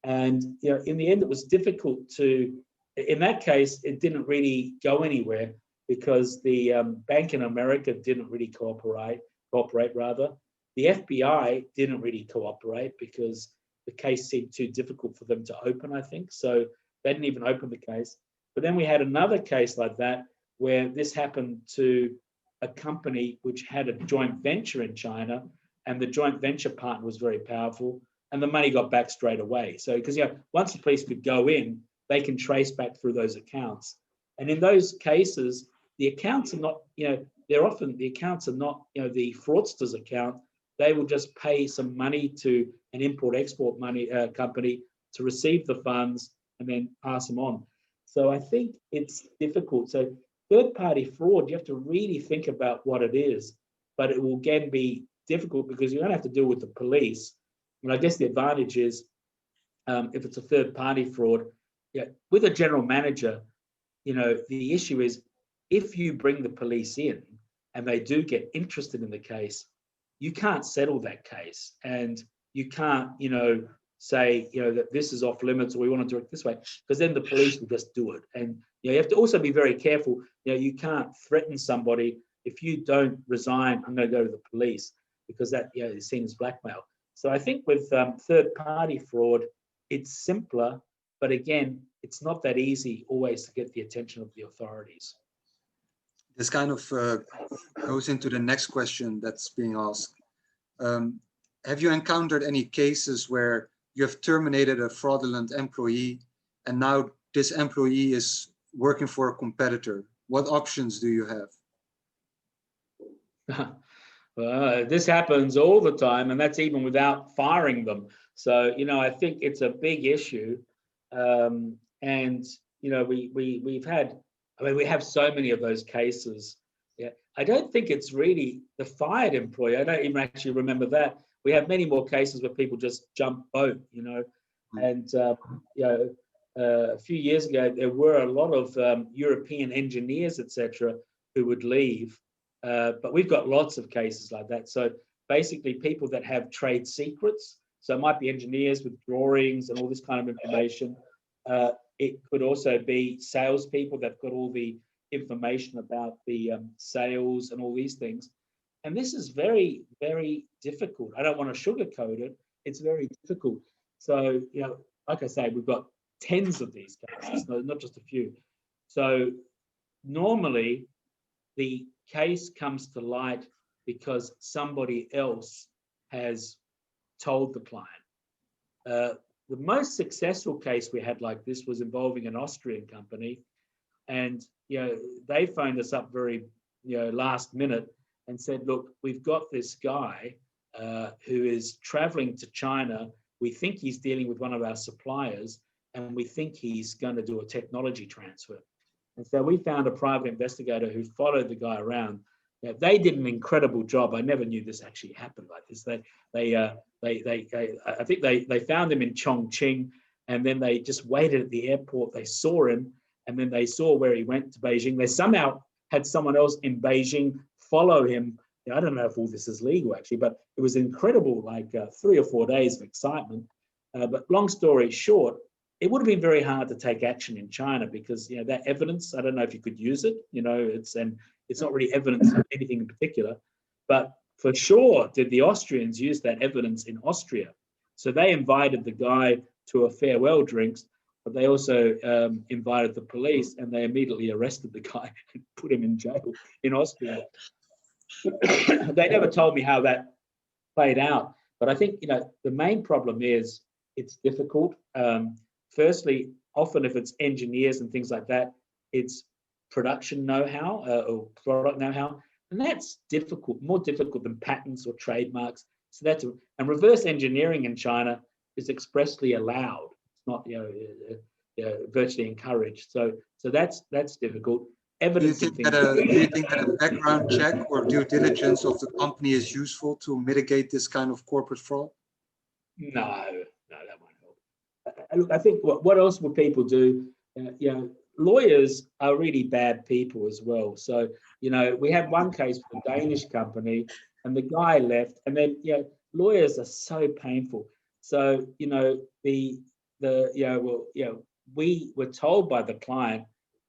And in the end, it was difficult to. In that case, it didn't really go anywhere because the Bank in America didn't really cooperate. The FBI didn't really cooperate because the case seemed too difficult for them to open, I think. So they didn't even open the case. But then we had another case like that where this happened to a company which had a joint venture in China, and the joint venture partner was very powerful, and the money got back straight away. So because once the police could go in, they can trace back through those accounts. And in those cases, the accounts are not, they're often, the accounts are not, the fraudster's account. They will just pay some money to an import-export money company to receive the funds and then pass them on. So I think it's difficult. So third-party fraud, you have to really think about what it is, but it will again be difficult because you don't have to deal with the police. And I guess the advantage is if it's a third-party fraud, with a general manager, the issue is if you bring the police in and they do get interested in the case, you can't settle that case, and you can't, say, that this is off limits or we want to do it this way, because then the police will just do it. And you have to also be very careful. You can't threaten somebody. If you don't resign, I'm going to go to the police, because that is seen as blackmail. So I think with third-party fraud, it's simpler, but again, it's not that easy always to get the attention of the authorities. This kind of goes into the next question that's being asked. Have you encountered any cases where you have terminated a fraudulent employee and now this employee is working for a competitor? What options do you have? Well, this happens all the time, and that's even without firing them. So, I think it's a big issue. And, we've had, we have so many of those cases. Yeah. I don't think it's really the fired employee. I don't even actually remember that. We have many more cases where people just jump boat, and, a few years ago, there were a lot of European engineers, etc., who would leave. But we've got lots of cases like that. So basically people that have trade secrets, so it might be engineers with drawings and all this kind of information. It could also be salespeople that've got all the information about the sales and all these things. And this is very, very difficult. I don't want to sugarcoat it. It's very difficult. So, like I say, we've got tens of these cases, not just a few. So normally the case comes to light because somebody else has told the client. The most successful case we had like this was involving an Austrian company, and they phoned us up very last minute and said, look, we've got this guy who is traveling to China. We think he's dealing with one of our suppliers, and we think he's going to do a technology transfer. And so we found a private investigator who followed the guy around. They did an incredible job. I never knew this actually happened like this. I think they found him in Chongqing, and then they just waited at the airport. They saw him, and then they saw where he went to Beijing. They somehow had someone else in Beijing follow him. I don't know if all this is legal actually, but it was incredible, like 3 or 4 days of excitement. But long story short, it would have been very hard to take action in China because that evidence, I don't know if you could use it. It's not really evidence of anything in particular, but for sure did the Austrians use that evidence in Austria. So they invited the guy to a farewell drinks, but they also invited the police, and they immediately arrested the guy and put him in jail in Austria. They never told me how that played out, but I think the main problem is it's difficult. Firstly, often if it's engineers and things like that, it's production know-how or product know-how, and that's difficult, more difficult than patents or trademarks. So and reverse engineering in China is expressly allowed. It's not virtually encouraged. So that's difficult. Evidence. Do you think that a background check or due diligence of the company is useful to mitigate this kind of corporate fraud? No, that won't help. Look, I think what else would people do? Lawyers are really bad people as well. So we had one case with a Danish company, and the guy left, and then lawyers are so painful. So we were told by the client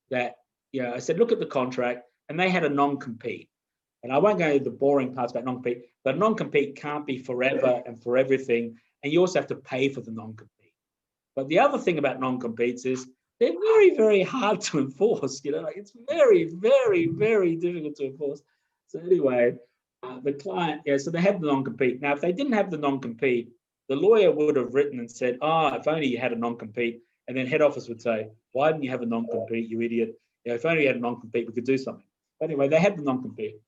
that I said, look at the contract, and they had a non-compete. And I won't go into the boring parts about non-compete, but non-compete can't be forever and for everything, and you also have to pay for the non-compete. But the other thing about non-competes is they're very, very hard to enforce. It's very, very, very difficult to enforce. So anyway, the client, so they have the non-compete. Now, if they didn't have the non-compete, the lawyer would have written and said, if only you had a non-compete. And then head office would say, why didn't you have a non-compete, you idiot? If only you had a non-compete, we could do something. But anyway, they had the non-compete.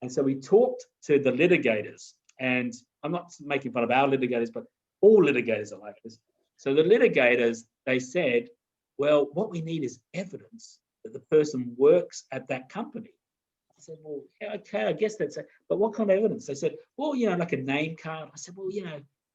And so we talked to the litigators. And I'm not making fun of our litigators, but all litigators are like this. So the litigators, they said, well, what we need is evidence that the person works at that company. I said, well, okay, I guess that's it. But what kind of evidence? They said, well, like a name card. I said, well,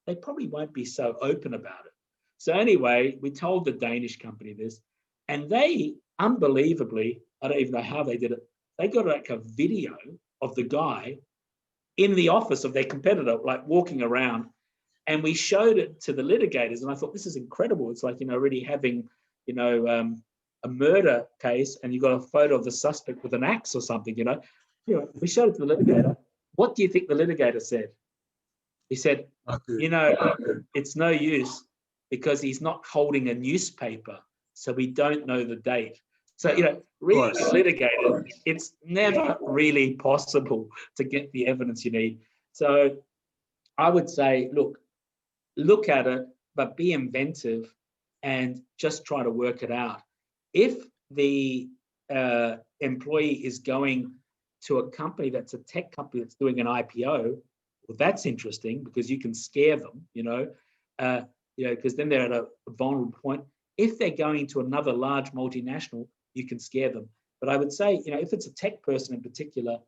they probably won't be so open about it. So anyway, we told the Danish company this, and they, unbelievably, I don't even know how they did it, they got like a video of the guy in the office of their competitor, like walking around, and we showed it to the litigators, and I thought, this is incredible. It's like, already having, a murder case, and you got a photo of the suspect with an axe or something, we showed it to the litigator. What do you think the litigator said? He said, it's no use because he's not holding a newspaper, so we don't know the date. So, really litigated, it's never really possible to get the evidence you need. So I would say, look at it, but be inventive and just try to work it out. If the employee is going to a company that's a tech company that's doing an IPO, well, that's interesting because you can scare them, because then they're at a vulnerable point. If they're going to another large multinational, you can scare them. But I would say, if it's a tech person in particular,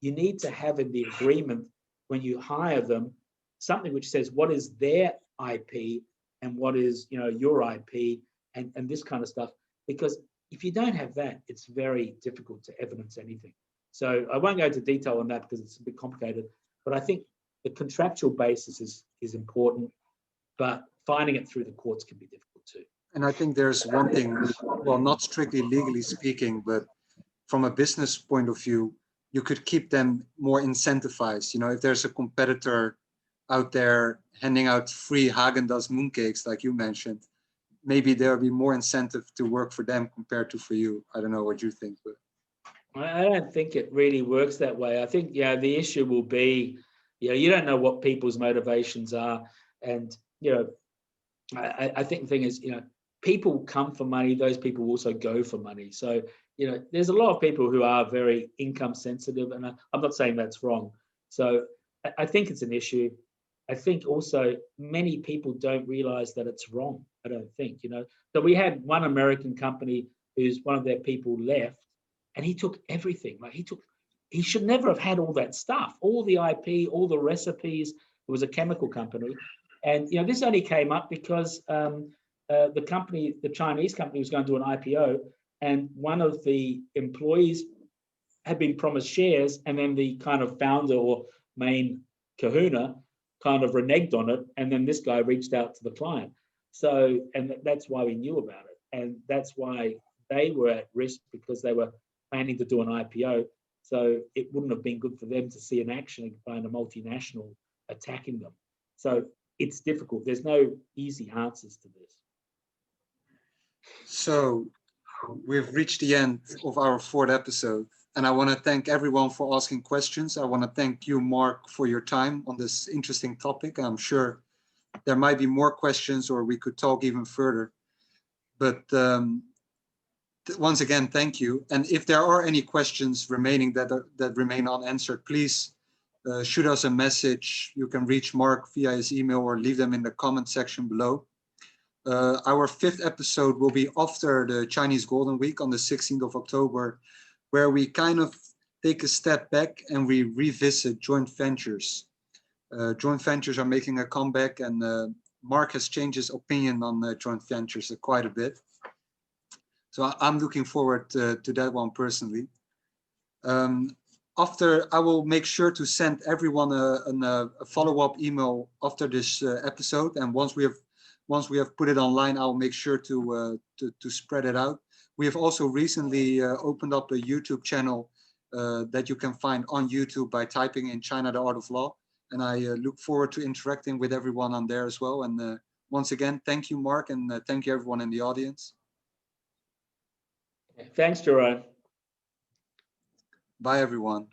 you need to have in the agreement when you hire them something which says what is their IP and what is your IP and this kind of stuff. Because if you don't have that, it's very difficult to evidence anything. So I won't go into detail on that because it's a bit complicated. But I think the contractual basis is important, but finding it through the courts can be difficult too. And I think there's one thing, well, not strictly legally speaking, but from a business point of view, you could keep them more incentivized. If there's a competitor out there handing out free Haagen-Dazs mooncakes, like you mentioned, maybe there'll be more incentive to work for them compared to for you. I don't know what you think, but I don't think it really works that way. I think, the issue will be, you don't know what people's motivations are. And, I think the thing is, people come for money. Those people also go for money. So, there's a lot of people who are very income sensitive, and I'm not saying that's wrong. So I think it's an issue. I think also many people don't realize that it's wrong. I don't think, So we had one American company who's one of their people left, and he took everything. Like he should never have had all that stuff, all the IP, all the recipes. It was a chemical company. And, this only came up because the Chinese company was going to do an IPO, and one of the employees had been promised shares, and then the kind of founder or main kahuna kind of reneged on it, and then this guy reached out to the client. So, and that's why we knew about it, and that's why they were at risk, because they were planning to do an IPO. So it wouldn't have been good for them to see an action by a multinational attacking them. So it's difficult. There's no easy answers to this. So we've reached the end of our 4th episode, and I want to thank everyone for asking questions. I want to thank you, Mark, for your time on this interesting topic. I'm sure there might be more questions, or we could talk even further. But once again, thank you. And if there are any questions remaining that remain unanswered, please shoot us a message. You can reach Mark via his email or leave them in the comment section below. Our 5th episode will be after the Chinese Golden Week on the 16th of October, where we kind of take a step back and we revisit joint ventures. Joint ventures are making a comeback, and Mark has changed his opinion on joint ventures quite a bit. So I'm looking forward to that one personally. After, I will make sure to send everyone a follow-up email after this episode, and once we have put it online, I'll make sure to spread it out. We have also recently opened up a YouTube channel that you can find on YouTube by typing in China, the Art of Law. And I look forward to interacting with everyone on there as well. And once again, thank you, Mark, and thank you everyone in the audience. Thanks, Jerome. Bye, everyone.